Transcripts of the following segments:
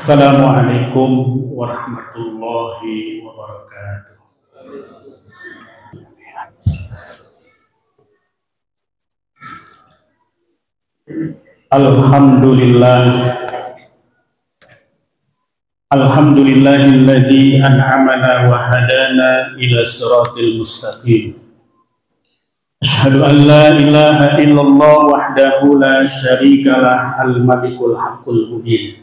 Assalamualaikum warahmatullahi wabarakatuh. Alhamdulillahilladzi an'amana wa hadana ila siratil mustaqim. Asyhadu an la ilaha illallah wahdahu la syarikalah al-malikul haqqul mubin.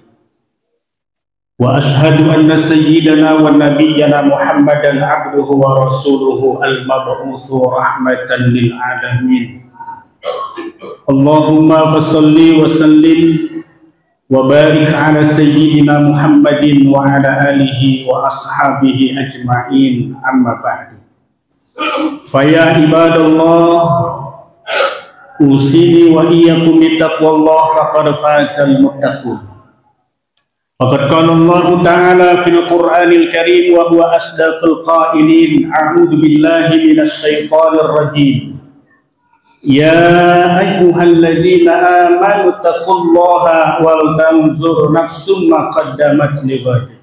Wa ashhadu anna sayyidana wa nabiyyana Muhammadan abduhu wa rasuluhu al-mab'utsu rahmatan lil alamin. Allahumma fassalli wa sallim wa barik ala sayyidina Muhammadin wa ala alihi wa ashabihi ajma'in, amma ba'du. Faya ibadallah, usini wa iyyakum bittaqwallah faqad fazal muttaqun. Faqad qala Allah Ta'ala fil Qur'anil Karim wa huwa asdaqul qailin. A'udzu billahi minasy syaithanir rajim. Ya ayyuhalladzina amanu taqullaha wal tanzur nafsum ma qaddamat lighad.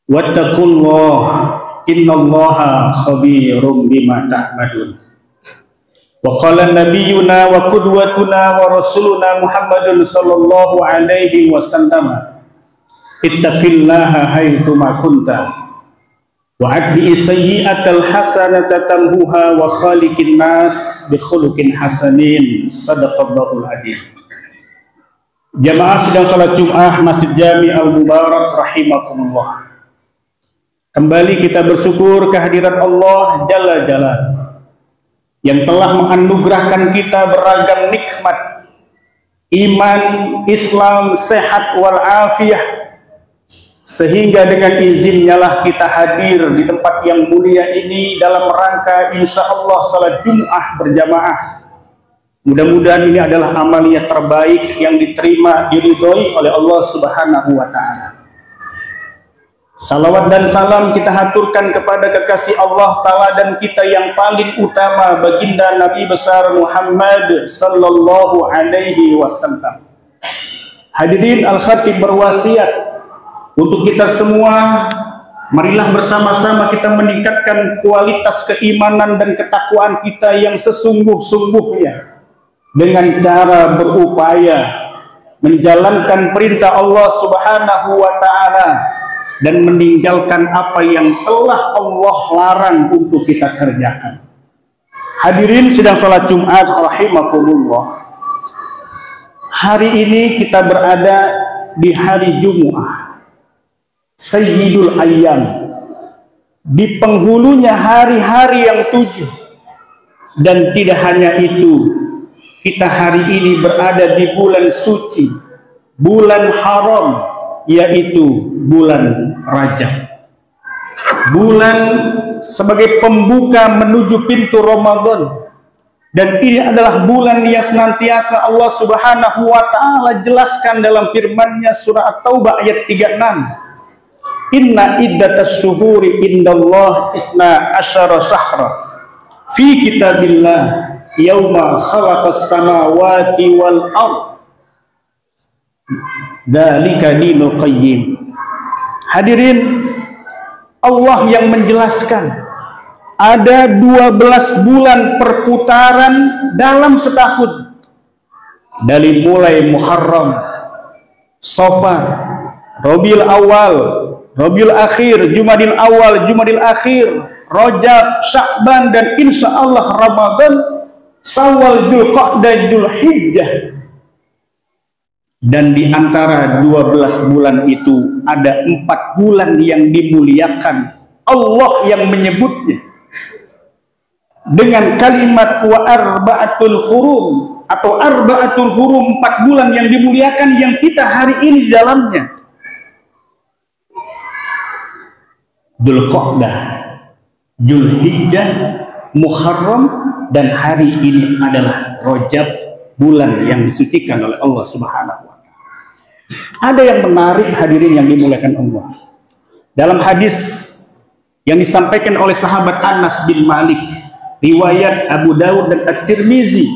Wattaqullaha innallaha khabirum bima ta'malun. Wa qala nabiyyuna wa qudwatuna wa rasuluna Muhammadun sallallahu alaihi wasallam, ittaqillaha haitsu ma kunta wa adbi sayyi'atal hasanata tamhuha wa khaliqin nas bi khuluqin hasanin. Shadaqallahul adzim. Jamaah sedang salat Jumat Masjid Jami Al-Mubarak rahimakumullah. Kembali kita bersyukur kehadirat Allah Jalla Jalla yang telah menganugerahkan kita beragam nikmat iman, Islam, sehat wal afiyah, sehingga dengan izinnya lah kita hadir di tempat yang mulia ini dalam rangka insya Allah salat Jum'ah berjamaah. Mudah-mudahan ini adalah amaliyah terbaik yang diterima, diridhoi oleh Allah Subhanahu wa Ta'ala. Salawat dan salam kita haturkan kepada kekasih Allah Ta'ala dan kita yang paling utama, baginda Nabi besar Muhammad sallallahu alaihi wasallam. Hadirin, Al-Khatib berwasiat untuk kita semua, marilah bersama-sama kita meningkatkan kualitas keimanan dan ketakwaan kita yang sesungguh-sungguhnya dengan cara berupaya menjalankan perintah Allah Subhanahu wa Ta'ala dan meninggalkan apa yang telah Allah larang untuk kita kerjakan. Hadirin sedang salat Jumat rahimakumullah. Hari ini kita berada di hari Jumu'ah, Sayyidul Ayyam, di penghulunya hari-hari yang 7. Dan tidak hanya itu, kita hari ini berada di bulan suci, bulan haram, yaitu bulan Rajab. Bulan sebagai pembuka menuju pintu Ramadan. Dan ini adalah bulan yang senantiasa Allah Subhanahu wa Ta'ala jelaskan dalam firman-Nya surah At-Taubah ayat 36. Inna iddatas syuhuri indallah isna asyara syahra fi kitabillah yauma khalaqas samawati wal ard dzalika dinul qayyim. Hadirin, Allah yang menjelaskan ada 12 bulan perputaran dalam setahun, dari mulai Muharram, Safar, Rabiul Awal, Rabiul Akhir, Jumadil Awal, Jumadil Akhir, Rajab, Sya'ban, dan insya Allah Ramadan, Syawal, Dzulqa'dah, Dzulhijjah. Dan di antara 12 bulan itu ada 4 bulan yang dimuliakan. Allah yang menyebutnya dengan kalimat wa arba'atul hurum, atau arba'atul hurum, 4 bulan yang dimuliakan yang kita hari ini di dalamnya. Dzulqa'dah, Dzulhijjah, Muharram, dan hari ini adalah Rajab, bulan yang disucikan oleh Allah Subhanahu wa Ta'ala. Ada yang menarik, hadirin yang dimuliakan Allah. Dalam hadis yang disampaikan oleh sahabat Anas bin Malik, riwayat Abu Dawud dan At-Tirmizi,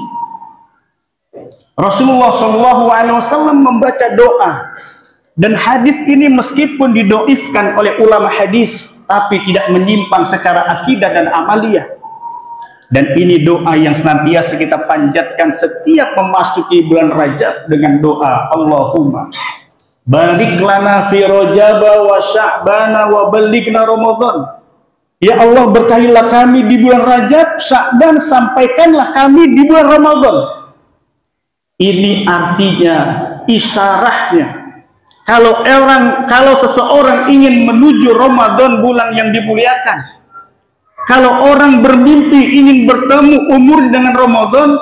Rasulullah SAW membaca doa Dan hadis ini meskipun didoifkan oleh ulama hadis, tapi tidak menyimpang secara akidah dan amaliyah. Dan ini doa yang senantiasa kita panjatkan setiap memasuki bulan Rajab dengan doa Allahumma barik lana fi Rajab wa Sya'bana wa ballighna Ramadan. Ya Allah, berkahilah kami di bulan Rajab, Sya'ban, sampaikanlah kami di bulan Ramadan. Ini artinya, isyarahnya, kalau seseorang ingin menuju Ramadan, bulan yang dimuliakan, kalau orang bermimpi ingin bertemu umur dengan Ramadan,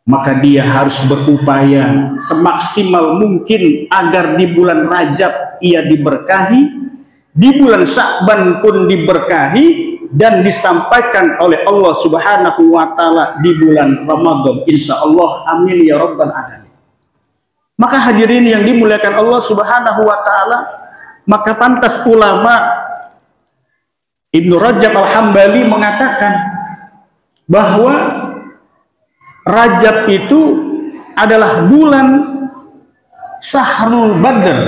maka dia harus berupaya semaksimal mungkin agar di bulan Rajab ia diberkahi, di bulan Sya'ban pun diberkahi, dan disampaikan oleh Allah Subhanahu wa Ta'ala di bulan Ramadan. Insya Allah, amin ya rabbal alamin. Maka hadirin yang dimuliakan Allah Subhanahu wa Ta'ala, maka pantas ulama Ibnu Rajab Al-Hambali mengatakan bahwa Rajab itu adalah bulan Syahrul Badr,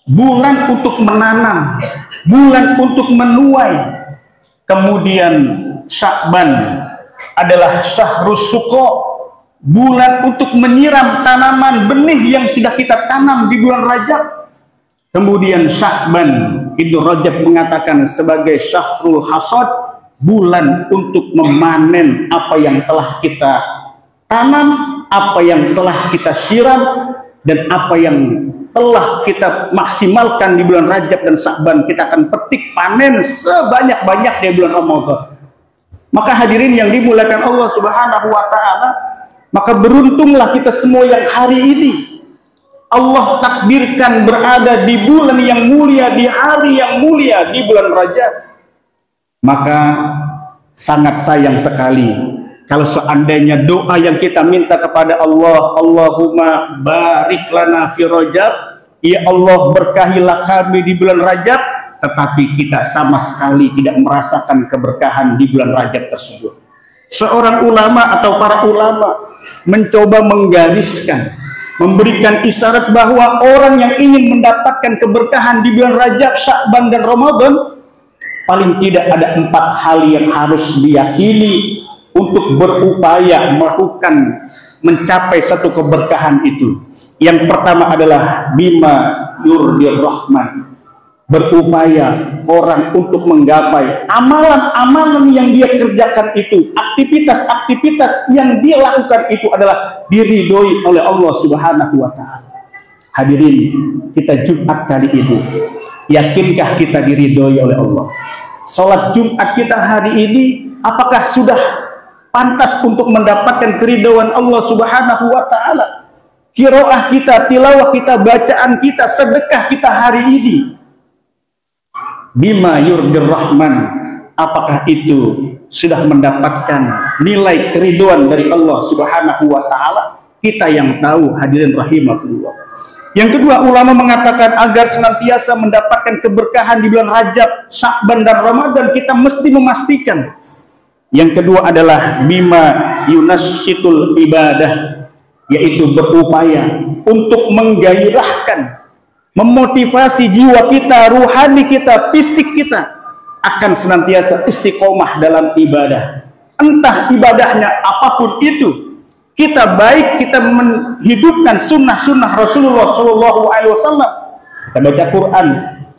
bulan untuk menanam, bulan untuk menuai. Kemudian Sya'ban adalah Syahrul Suqa, bulan untuk menyiram tanaman benih yang sudah kita tanam di bulan Rajab. Kemudian Sya'ban, Ibnu Rajab mengatakan sebagai Syahrul Hasad, bulan untuk memanen apa yang telah kita tanam, apa yang telah kita siram, dan apa yang telah kita maksimalkan di bulan Rajab dan Sya'ban, kita akan petik panen sebanyak-banyak di bulan Ramadan. Maka hadirin yang dimuliakan Allah Subhanahu wa Ta'ala, maka beruntunglah kita semua yang hari ini Allah takdirkan berada di bulan yang mulia, di hari yang mulia, di bulan Rajab. Maka sangat sayang sekali kalau seandainya doa yang kita minta kepada Allah, Allahumma barik lana fi Rajab, ya Allah berkahilah kami di bulan Rajab, tetapi kita sama sekali tidak merasakan keberkahan di bulan Rajab tersebut. Seorang ulama atau para ulama mencoba menggariskan, memberikan isyarat bahwa orang yang ingin mendapatkan keberkahan di bulan Rajab, Sya'ban, dan Ramadan, paling tidak ada 4 hal yang harus diyakini untuk berupaya melakukan mencapai satu keberkahan itu. Yang pertama adalah bima yurdir rahman, berupaya orang untuk menggapai amalan-amalan yang dia kerjakan itu, aktivitas-aktivitas yang dia lakukan itu adalah diridhoi oleh Allah Subhanahu wa Ta'ala. Hadirin, kita Jumat kali ini, yakinkah kita diridhoi oleh Allah? Salat Jumat kita hari ini, apakah sudah pantas untuk mendapatkan keridhaan Allah Subhanahu wa Ta'ala? Qiraah kita, tilawah kita, bacaan kita, sedekah kita hari ini, bima yurdir rahman, apakah itu sudah mendapatkan nilai keridhaan dari Allah Subhanahu wa Ta'ala? Kita yang tahu, hadirin rahimahullah. Yang kedua, ulama mengatakan agar senantiasa mendapatkan keberkahan di bulan Rajab, Sya'ban, dan Ramadan, kita mesti memastikan. Yang kedua adalah bima yunassitul ibadah, yaitu berupaya untuk menggairahkan, memotivasi jiwa kita, ruhani kita, fisik kita akan senantiasa istiqomah dalam ibadah. Entah ibadahnya apapun itu, kita baik kita menghidupkan sunnah-sunnah Rasulullah SAW, kita baca Quran,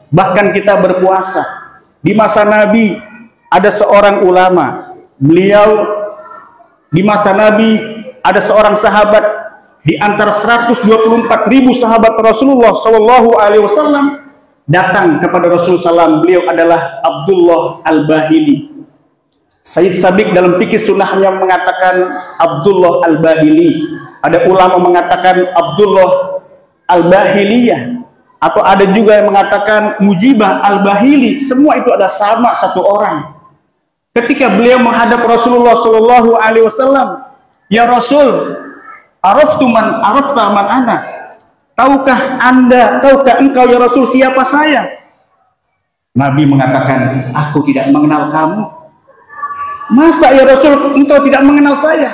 bahkan kita berpuasa. Di masa Nabi ada seorang ulama, beliau di masa Nabi ada seorang sahabat di antara 124.000 sahabat Rasulullah SAW datang kepada Rasulullah SAW. Beliau adalah Abdullah Al-Bahili. Sayyid Sabiq dalam fikih sunnahnya mengatakan Abdullah Al-Bahili. Ada ulama mengatakan Abdullah Al-Bahiliyah, atau ada juga yang mengatakan Mujibah Al-Bahili. Semua itu adalah sama satu orang. Ketika beliau menghadap Rasulullah SAW, ya Rasul, arafta man ana, tahukah engkau ya Rasul siapa saya? Nabi mengatakan, aku tidak mengenal kamu. Masa ya Rasul engkau tidak mengenal saya?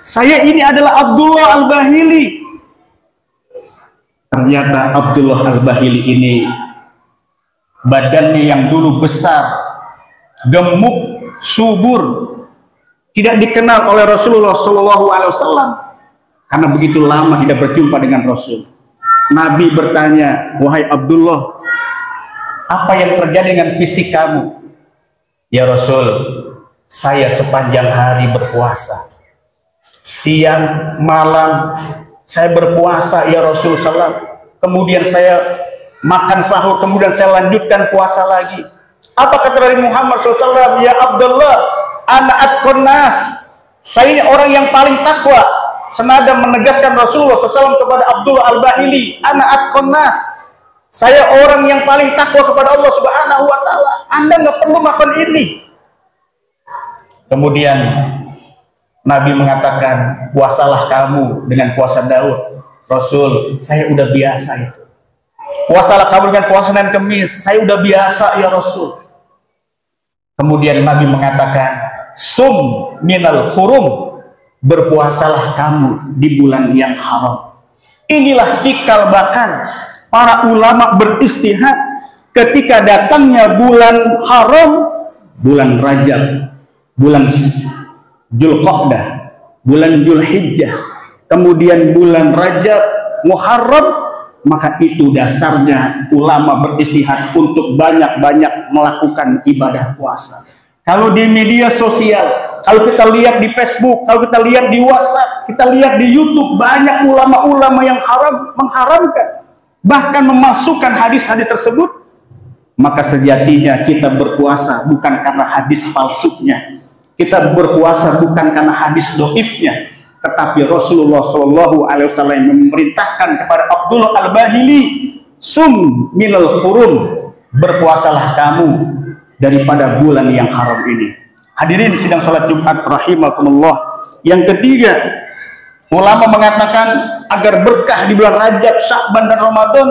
Saya ini adalah Abdullah Al-Bahili. Ternyata Abdullah Al-Bahili ini badannya yang dulu besar, gemuk, subur, tidak dikenal oleh Rasulullah SAW karena begitu lama tidak berjumpa dengan Rasul. Nabi bertanya, wahai Abdullah, apa yang terjadi dengan fisik kamu? Ya Rasul, saya sepanjang hari berpuasa, siang malam saya berpuasa ya Rasulullah. Kemudian saya makan sahur, kemudian saya lanjutkan puasa lagi. Apa kata dari Muhammad SAW? Ya Abdullah, ana atqan nas, saya ini orang yang paling takwa. Senada menegaskan Rasulullah SAW kepada Abdullah Al-Bahili, ana atqan nas, saya orang yang paling takwa kepada Allah Subhanahu wa Ta'ala. Anda nggak perlu makan ini. Kemudian Nabi mengatakan, puasalah kamu dengan puasa Daud. Rasul, saya udah biasa itu. Puasalah kamu dengan puasa Senin Kemis, saya udah biasa ya Rasul. Kemudian Nabi mengatakan, sum minal hurum, berpuasalah kamu di bulan yang haram. Inilah cikal bakal para ulama beristihad ketika datangnya bulan haram, bulan Rajab, bulan Dzulqa'dah, bulan Dzulhijjah, kemudian bulan Rajab, Muharram, maka itu dasarnya ulama beristihad untuk banyak-banyak melakukan ibadah puasa. Kalau di media sosial, kalau kita lihat di Facebook, kalau kita lihat di WhatsApp, kita lihat di YouTube, banyak ulama-ulama yang mengharamkan, bahkan memasukkan hadis-hadis tersebut. Maka sejatinya kita berpuasa bukan karena hadis palsunya, kita berpuasa bukan karena hadis doifnya, tetapi Rasulullah SAW memerintahkan kepada Abdullah Al-Bahili, sum minal hurum, berpuasalah kamu daripada bulan yang haram ini. Hadirin sidang salat Jumat rahimakumullah. Yang ketiga, ulama mengatakan agar berkah di bulan Rajab, Sya'ban dan Ramadan,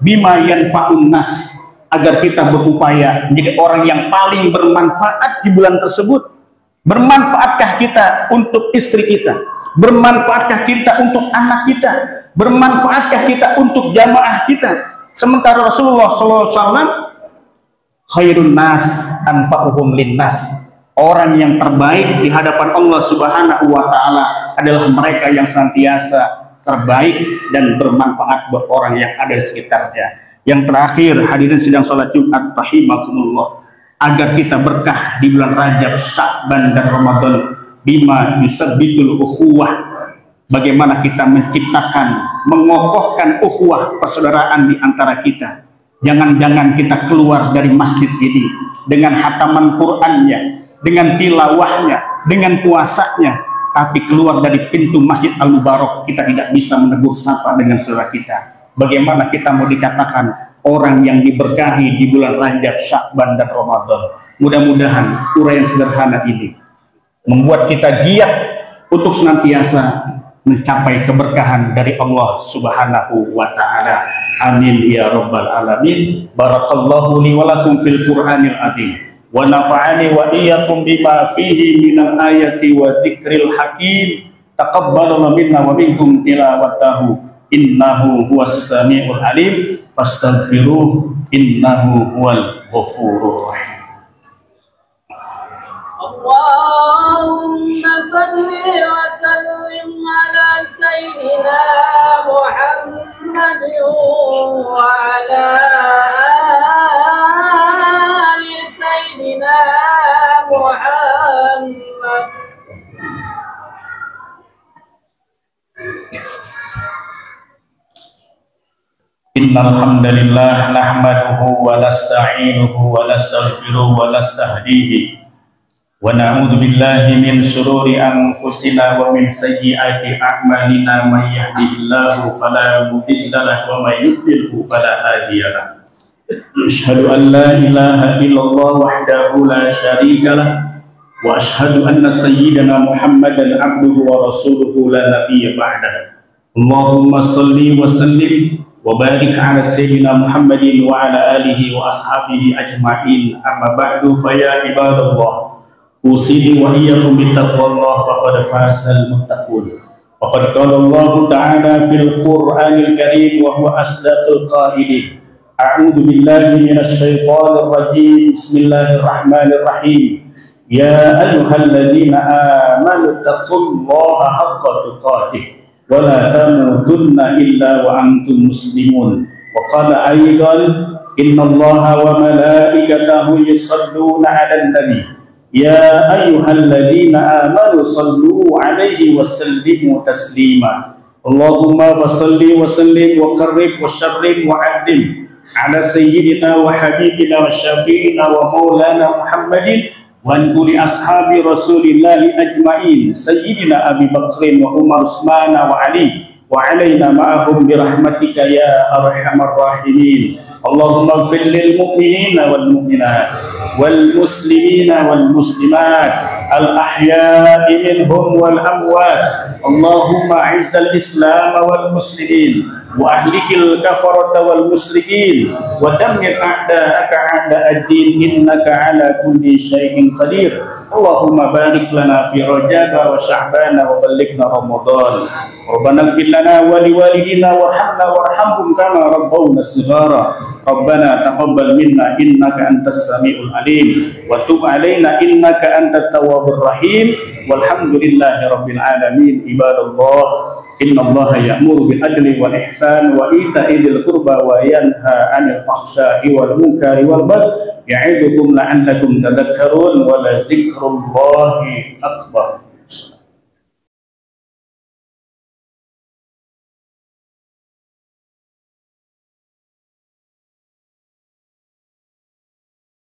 bima yanfa'un nas, agar kita berupaya menjadi orang yang paling bermanfaat di bulan tersebut. Bermanfaatkah kita untuk istri kita? Bermanfaatkah kita untuk anak kita? Bermanfaatkah kita untuk jamaah kita? Sementara Rasulullah SAW, khairun nas anfa'uhum linnas, orang yang terbaik di hadapan Allah Subhanahu wa Ta'ala adalah mereka yang senantiasa terbaik dan bermanfaat buat orang yang ada di sekitarnya. Yang terakhir, hadirin sidang salat Jumat rahimakumullah, agar kita berkah di bulan Rajab, Sya'ban dan Ramadan, bima yusabbitul ukhuwah, bagaimana kita menciptakan, mengokohkan ukhuwah persaudaraan di antara kita. Jangan-jangan kita keluar dari masjid ini dengan hataman Qur'annya, dengan tilawahnya, dengan puasanya, tapi keluar dari pintu Masjid Al-Mubarak kita tidak bisa menegur sapa dengan saudara kita. Bagaimana kita mau dikatakan orang yang diberkahi di bulan Rajab, Sya'ban dan Ramadan? Mudah-mudahan uraian sederhana ini membuat kita giat untuk senantiasa mencapai keberkahan dari Allah Subhanahu wa Ta'ala. Amin ya rabbal alamin. Barakallahu li wa lakum fil Qur'anil azim, wa nafa'ani wa iyyakum bima fihi minal ayati wa dzikril hakim. Taqabbalallahu minna wa minkum tilawatahu, innahu huwas samiul alim, fastaghfiruh, innahu huwal ghafurur rahim. Allahumma salli wa sallim ala sayyidina Muhammad wa ala ali sayyidina Muhammad. Innal hamdalillah nahmaduhu wa nasta'inuhu wa nastaghfiruhu wa nastahdihi wa na'udzu billahi min shururi anfusina wa min sayyiati a'malina, may yahdihillahu fala mudilla lahu wa may yudlilhu fala hadiya lahu. Asyhadu an la ilaha illallah wahdahu la syarika lah, wa asyhadu anna sayyidana Muhammadan abduhu wa rasuluhu la nabiyya ba'dahu. Allahumma shalli wa sallim wa barik ala sayyidina Muhammadin wa ala alihi wa ashabihi ajma'in. Amma ba'du, fa ya ibadallah, usihi wa iyyakum bittaqwallah, faqad fazal muttaqun. وقد قال الله تعالى في القرآن الكريم وهو أصدق القائلين أعوذ بالله من الشيطان الرجيم بسم الله الرحمن الرحيم يا أيها الذين آمنوا اتقوا الله حق تقاته ولا تموتن إلا وأنتم مسلمون وقال أيضا إن الله وملائكته يصلون على النبي يا أيها الذين آمنوا صلوا عليه وسلموا تسليما اللهم صل وسلم وقرب وشرف وعظم على سيدنا وحبيبنا وشفيعنا ومولانا محمد وعن كل أصحاب رسول الله أجمعين سيدنا أبي بكر وعمر عثمان وعلي وعلينا معهم برحمتك يا أرحم الراحمين اللهم اغفر للمؤمنين والمؤمنات والمسلمين والمسلمات الأحياء منهم والأموات اللهم أعز الإسلام والمسلمين وأهلك الكفرة والمشركين ودمر أعداءك أعداء الدين إنك على كل شيء قدير اللهم بارك لنا في رجب وشعبان وبلغنا رمضان ربنا اغفر لنا ولوالدينا وارحمنا وارحمهم كما ربونا صغارا ربنا تقبل منا إنك أنت السميع العليم وتب علينا إنك أنت التواب الرحيم والحمد لله رب العالمين عباد الله إن الله يأمر بالعدل والإحسان وإيتاء ذي القربى وينهى عن الفحشاء والمنكر والبغي يعظكم لعلكم تذكرون ولذكر الله أكبر